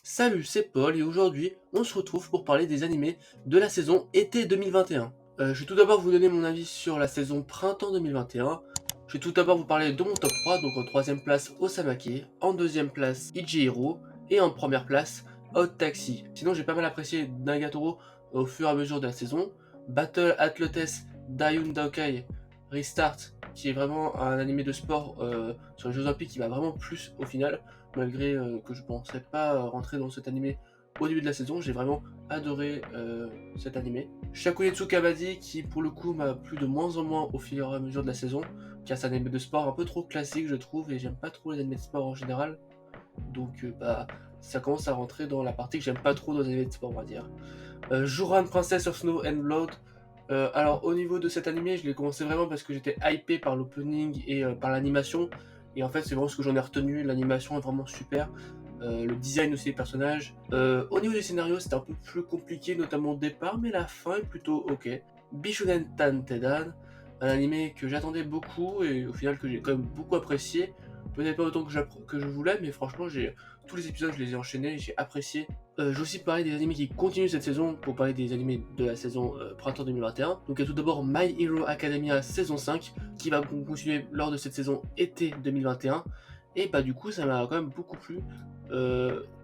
Salut, c'est Paul et aujourd'hui on se retrouve pour parler des animés de la saison été 2021. Je vais tout d'abord vous donner mon avis sur la saison printemps 2021. Je vais tout d'abord vous parler de mon top 3, donc en troisième place Osamake, en deuxième place Ichihiro et en première place Hot Taxi. Sinon j'ai pas mal apprécié Nagatoro au fur et à mesure de la saison. Battle Athletics Dayun Daokai Restart, qui est vraiment un animé de sport sur les Jeux Olympiques qui m'a vraiment plu au final malgré que je pensais pas rentrer dans cet animé au début de la saison. J'ai vraiment adoré cet animé. Shakuretsu Kabaddi qui pour le coup m'a plu de moins en moins au fur et à mesure de la saison, car c'est un animé de sport un peu trop classique je trouve, et j'aime pas trop les animés de sport en général. Donc ça commence à rentrer dans la partie que j'aime pas trop dans les animés de sport, on va dire. Juran Princess of Snow and Blood. Alors au niveau de cet animé, je l'ai commencé vraiment parce que j'étais hypé par l'opening et par l'animation. Et en fait, c'est vraiment ce que j'en ai retenu. L'animation est vraiment super. Le design aussi des personnages. Au niveau du scénario, c'était un peu plus compliqué, notamment au départ, mais la fin est plutôt ok. Bishunen Tantedan, un animé que j'attendais beaucoup et au final que j'ai quand même beaucoup apprécié. Peut-être pas autant que je voulais, mais franchement, tous les épisodes, je les ai enchaînés, j'ai apprécié. Je vais aussi parler des animés qui continuent cette saison pour parler des animés de la saison printemps 2021. Donc il y a tout d'abord My Hero Academia saison 5 qui va continuer lors de cette saison été 2021. Et bah du coup ça m'a quand même beaucoup plu.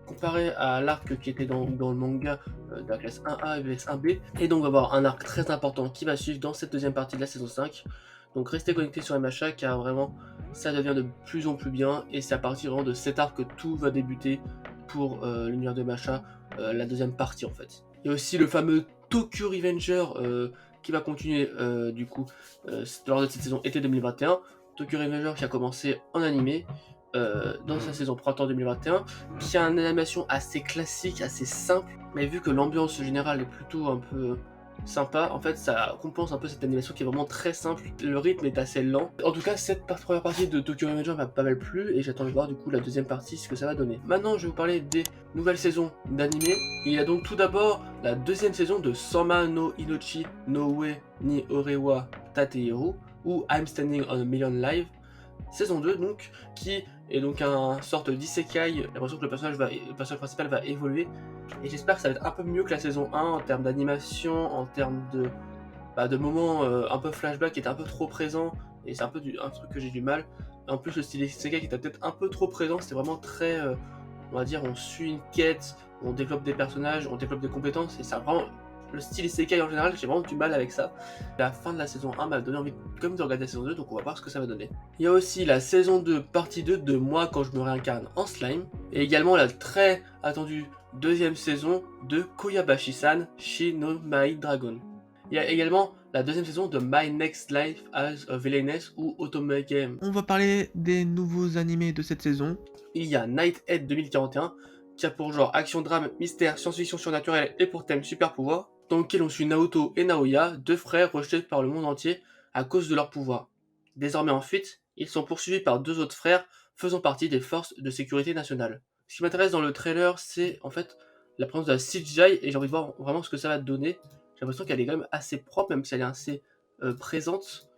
Comparé à l'arc qui était dans le manga de la classe 1A vs 1B. Et donc on va avoir un arc très important qui va suivre dans cette deuxième partie de la saison 5. Donc restez connectés sur MHA car vraiment ça devient de plus en plus bien. Et c'est à partir vraiment de cet arc que tout va débuter pour l'univers de MHA, la deuxième partie en fait. Il y a aussi le fameux Tokyo Revenger qui va continuer du coup lors de cette saison été 2021. Tokyo Revenger qui a commencé en animé dans sa saison printemps 2021, qui a une animation assez classique, assez simple, mais vu que l'ambiance générale est plutôt un peu sympa, en fait ça compense un peu cette animation qui est vraiment très simple, le rythme est assez lent. En tout cas cette première partie de Tokyo Revenger m'a pas mal plu et j'attends de voir du coup la deuxième partie ce que ça va donner. Maintenant je vais vous parler des nouvelles saisons d'animé. Il y a donc tout d'abord la deuxième saison de Sama no Inochi no Ue ni Orewa Tatehiru ou I'm Standing on a Million Live. Saison 2 donc, qui est donc un sorte d'isekai. J'ai l'impression que le personnage principal va évoluer et j'espère que ça va être un peu mieux que la saison 1 en termes d'animation, en termes de moments un peu flashback qui étaient un peu trop présents et c'est un peu un truc que j'ai du mal. En plus le style isekai qui était peut-être un peu trop présent, c'était vraiment très, on va dire, on suit une quête, on développe des personnages, on développe des compétences et ça vraiment le style isekai en général, j'ai vraiment du mal avec ça. La fin de la saison 1 m'a donné envie comme de regarder la saison 2, donc on va voir ce que ça va donner. Il y a aussi la saison 2 partie 2 de Moi quand je me réincarne en slime, et également la très attendue deuxième saison de Koyabashi-san Shi no Mai Dragon. Il y a également la deuxième saison de My Next Life as a Villainess ou Otome Game. On va parler des nouveaux animés de cette saison. Il y a Nighthead 2041 qui a pour genre action, drame, mystère, science-fiction surnaturelle et pour thème super pouvoir, dans lequel on suit Naoto et Naoya, deux frères rejetés par le monde entier à cause de leur pouvoir. Désormais en fuite, ils sont poursuivis par deux autres frères faisant partie des forces de sécurité nationale. Ce qui m'intéresse dans le trailer, c'est en fait la présence de la CGI et j'ai envie de voir vraiment ce que ça va donner. J'ai l'impression qu'elle est quand même assez propre, même si elle est assez présente.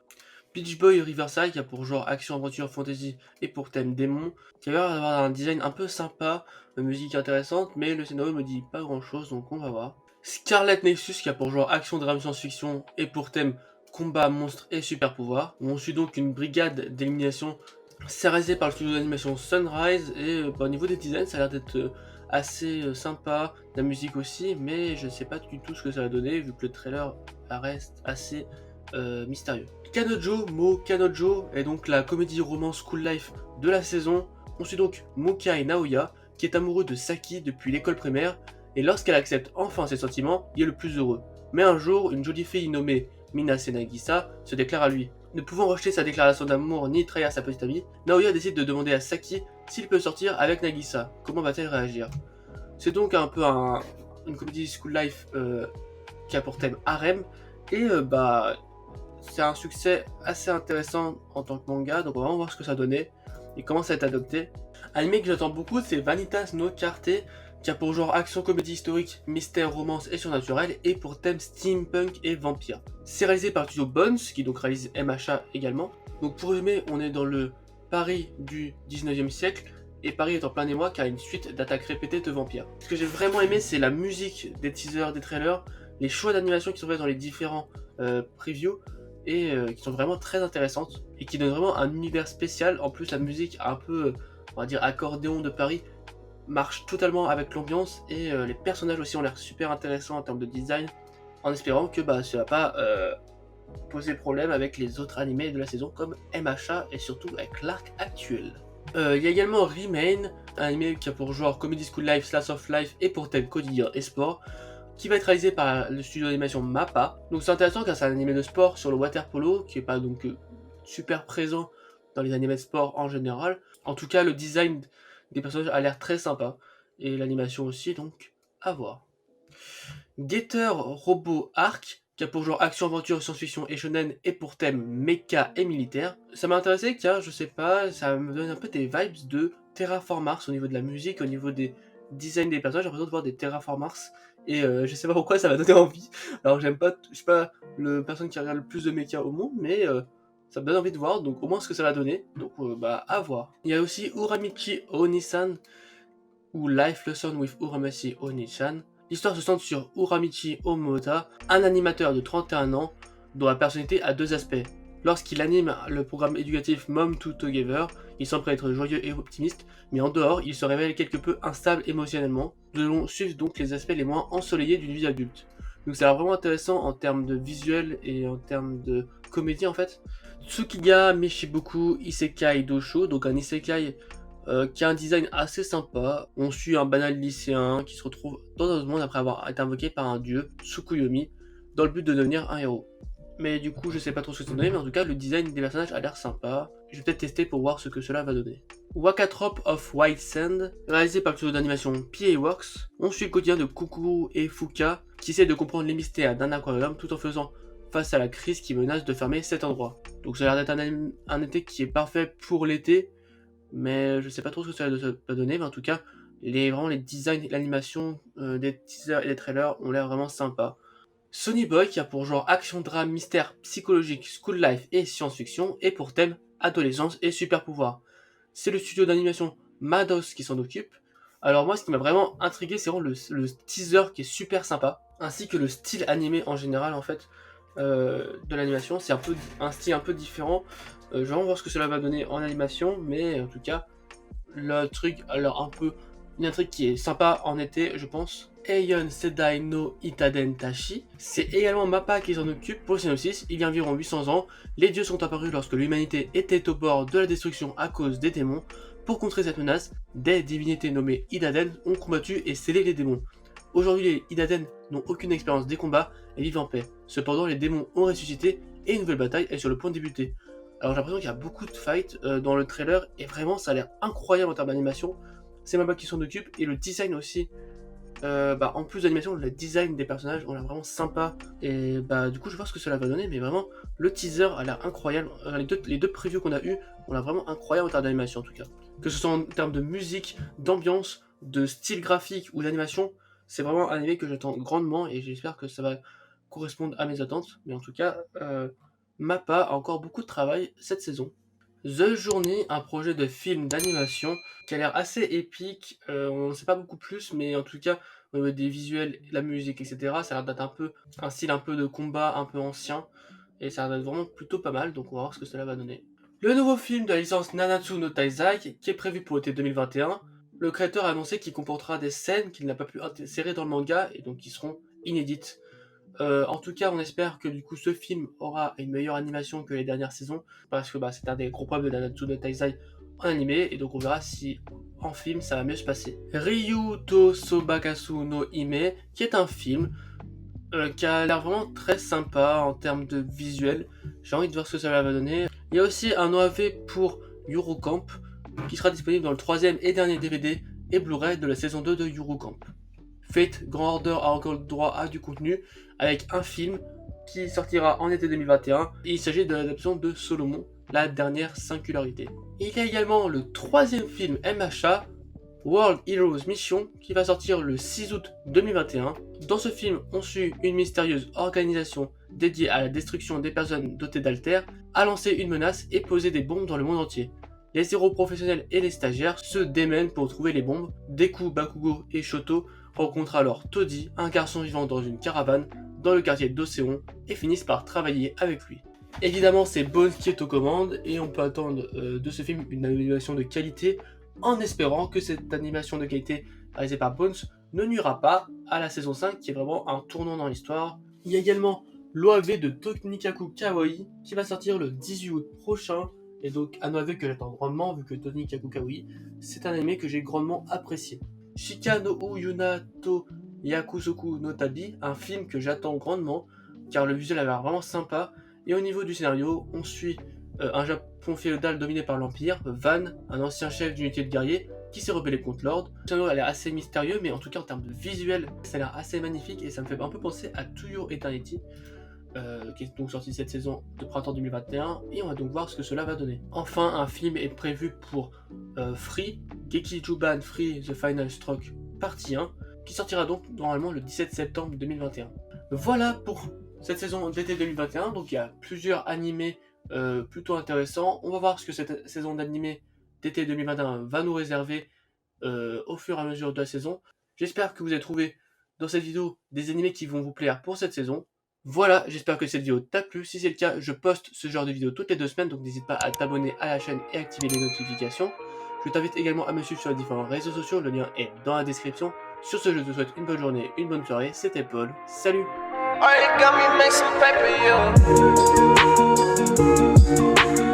Beach Boy Riverside qui a pour genre action, aventure, fantasy et pour thème démon, qui a l'air d'avoir un design un peu sympa, une musique intéressante, mais le scénario me dit pas grand chose donc on va voir. Scarlet Nexus qui a pour genre action, drame, science-fiction et pour thème combat, monstres et super pouvoirs. On suit donc une brigade d'élimination. C'est réalisé par le studio d'animation Sunrise et au niveau des designs ça a l'air d'être assez sympa, la musique aussi, mais je sais pas du tout ce que ça va donner vu que le trailer reste assez mystérieux. Kanojo, Mo Kanojo est donc la comédie romance School Life de la saison. On suit donc Mukai Naoya qui est amoureux de Saki depuis l'école primaire et lorsqu'elle accepte enfin ses sentiments, il est le plus heureux. Mais un jour, une jolie fille nommée Minase Nagisa se déclare à lui. Ne pouvant rejeter sa déclaration d'amour ni trahir sa petite amie, Naoya décide de demander à Saki s'il peut sortir avec Nagisa. Comment va-t-elle réagir? C'est donc un peu une comédie School Life qui a pour thème harem et c'est un succès assez intéressant en tant que manga, donc on va vraiment voir ce que ça donnait et comment ça va être adopté. Un anime que j'attends beaucoup, c'est Vanitas no Carte, qui a pour genre action, comédie historique, mystère, romance et surnaturel, et pour thème steampunk et vampire. C'est réalisé par le studio Bones, qui donc réalise MHA également. Donc pour résumer, on est dans le Paris du 19e siècle, et Paris est en plein émoi car une suite d'attaques répétées de vampires. Ce que j'ai vraiment aimé, c'est la musique des teasers, des trailers, les choix d'animation qui sont faits dans les différents previews et qui sont vraiment très intéressantes et qui donnent vraiment un univers spécial. En plus, la musique un peu, on va dire, accordéon de Paris marche totalement avec l'ambiance et les personnages aussi ont l'air super intéressants en termes de design, en espérant que ça va pas poser problème avec les autres animés de la saison comme MHA et surtout avec l'arc actuel. Il y a également Remain, un animé qui a pour genre Comedy School Life, Slice of Life et pour thème quotidien et sport, qui va être réalisé par le studio d'animation MAPPA. Donc c'est intéressant car c'est un animé de sport sur le water polo qui est pas donc super présent dans les animés de sport en général. En tout cas, le design des personnages a l'air très sympa et l'animation aussi, donc à voir. Gator Robot Arc, qui a pour genre action, aventure, science-fiction et shonen et pour thème mecha et militaire. Ça m'a intéressé car je sais pas, ça me donne un peu des vibes de Terraform Mars au niveau de la musique, au niveau des designs des personnages. J'ai l'impression de voir des Terraform Mars et je sais pas pourquoi ça m'a donné envie. Alors je suis pas le personne qui regarde le plus de mecha au monde, mais ça me donne envie de voir, donc au moins ce que ça va donner, donc à voir. Il y a aussi Uramichi Onisan, ou Life Lesson with Uramichi Onisan. L'histoire se centre sur Uramichi Omota, un animateur de 31 ans dont la personnalité a deux aspects. Lorsqu'il anime le programme éducatif Mom to Together, il semble être joyeux et optimiste, mais en dehors, il se révèle quelque peu instable émotionnellement. Nous allons suivre donc les aspects les moins ensoleillés d'une vie adulte. Donc ça a l'air vraiment intéressant en termes de visuel et en termes de comédie en fait. Tsukiga Mishiboku Isekai Dosho, donc un isekai qui a un design assez sympa. On suit un banal lycéen qui se retrouve dans un monde après avoir été invoqué par un dieu, Tsukuyomi, dans le but de devenir un héros. Mais du coup, je sais pas trop ce que ça donne, mais en tout cas, le design des personnages a l'air sympa. Je vais peut-être tester pour voir ce que cela va donner. Wakatrop of White Sand, réalisé par le studio d'animation PA Works, on suit le quotidien de Kukuru et Fuka, qui essaient de comprendre les mystères d'un aquarium tout en faisant face à la crise qui menace de fermer cet endroit. Donc ça a l'air d'être un été qui est parfait pour l'été, mais je sais pas trop ce que ça va donner, mais en tout cas, vraiment les designs et l'animation des teasers et des trailers ont l'air vraiment sympas. Sonny Boy, qui a pour genre action, drame, mystère, psychologique, school life et science-fiction, et pour thème adolescence et super pouvoir. C'est le studio d'animation Mados qui s'en occupe. Alors moi, ce qui m'a vraiment intrigué, c'est vraiment le teaser qui est super sympa, ainsi que le style animé en général en fait de l'animation. C'est un style un peu différent. Je vais vraiment voir ce que cela va donner en animation, mais en tout cas, le truc, alors une intrigue qui est sympa en été, je pense. Eion Sedai no Itaden Tashi. C'est également Mappa qui s'en occupe. Pour le synopsis, il y a environ 800 ans, les dieux sont apparus lorsque l'humanité était au bord de la destruction à cause des démons. Pour contrer cette menace, des divinités nommées Idaden ont combattu et scellé les démons. Aujourd'hui, les Idaden n'ont aucune expérience des combats et vivent en paix. Cependant, les démons ont ressuscité et une nouvelle bataille est sur le point de débuter. Alors j'ai l'impression qu'il y a beaucoup de fights dans le trailer et vraiment ça a l'air incroyable en termes d'animation. C'est Mappa qui s'en occupe et le design aussi. En plus d'animation, le design des personnages ont l'air vraiment sympa. Et du coup je vais voir ce que cela va donner, mais vraiment le teaser a l'air incroyable. Les deux previews qu'on a eu ont l'air vraiment incroyables en termes d'animation en tout cas. Que ce soit en termes de musique, d'ambiance, de style graphique ou d'animation, c'est vraiment un anime que j'attends grandement et j'espère que ça va correspondre à mes attentes. Mais en tout cas, Mappa a encore beaucoup de travail cette saison. The Journey, un projet de film d'animation qui a l'air assez épique. On ne sait pas beaucoup plus, mais en tout cas, au niveau des visuels, la musique, etc., ça a l'air d'être un style un peu de combat, un peu ancien. Et ça a l'air d'être vraiment plutôt pas mal, donc on va voir ce que cela va donner. Le nouveau film de la licence Nanatsu no Taizai, qui est prévu pour l'été 2021, le créateur a annoncé qu'il comportera des scènes qu'il n'a pas pu insérer dans le manga, et donc qui seront inédites. En tout cas, on espère que du coup ce film aura une meilleure animation que les dernières saisons, parce que c'est un des gros problèmes de Nanatsu no Taizai en animé, et donc on verra si en film ça va mieux se passer. Ryu to Sobakasu no Hime, qui est un film qui a l'air vraiment très sympa en termes de visuel. J'ai envie de voir ce que ça va donner. Il y a aussi un OAV pour Eurocamp, qui sera disponible dans le troisième et dernier DVD et Blu-ray de la saison 2 de Eurocamp. Fate Grand Order a encore le droit à du contenu avec un film qui sortira en été 2021. Il s'agit de l'adaptation de Solomon, la dernière singularité. Il y a également le troisième film MHA, World Heroes Mission, qui va sortir le 6 août 2021. Dans ce film, on suit une mystérieuse organisation dédiée à la destruction des personnes dotées d'altères, à lancer une menace et poser des bombes dans le monde entier. Les héros professionnels et les stagiaires se démènent pour trouver les bombes. Deku, Bakugo et Shoto rencontrent alors Toddy, un garçon vivant dans une caravane dans le quartier d'Océon, et finissent par travailler avec lui. Évidemment, c'est Bones qui est aux commandes et on peut attendre de ce film une animation de qualité en espérant que cette animation de qualité réalisée par Bones ne nuira pas à la saison 5 qui est vraiment un tournant dans l'histoire. Il y a également l'OAV de Tonikaku Kawaii qui va sortir le 18 août prochain et donc un OAV que j'attends grandement vu que Tonikaku Kawaii c'est un anime que j'ai grandement apprécié. Shika no Yuna to Yakusoku no Tabi, un film que j'attends grandement car le visuel a l'air vraiment sympa. Et au niveau du scénario, on suit un Japon féodal dominé par l'Empire, Van, un ancien chef d'unité de guerriers qui s'est rebellé contre l'ordre. Le scénario a l'air assez mystérieux, mais en tout cas en termes de visuel, ça a l'air assez magnifique et ça me fait un peu penser à To Your Eternity, qui est donc sorti cette saison de printemps 2021, et on va donc voir ce que cela va donner. Enfin, un film est prévu pour Free, Gekijuban Free The Final Stroke partie 1, qui sortira donc normalement le 17 septembre 2021. Voilà pour cette saison d'été 2021, donc il y a plusieurs animés plutôt intéressants. On va voir ce que cette saison d'animés d'été 2021 va nous réserver au fur et à mesure de la saison. J'espère que vous avez trouvé dans cette vidéo des animés qui vont vous plaire pour cette saison. Voilà, j'espère que cette vidéo t'a plu. Si c'est le cas, je poste ce genre de vidéos toutes les 2 semaines, donc n'hésite pas à t'abonner à la chaîne et activer les notifications. Je t'invite également à me suivre sur les différents réseaux sociaux, le lien est dans la description. Sur ce, je te souhaite une bonne journée, une bonne soirée, c'était Paul, salut! All you got me make some paper, yeah.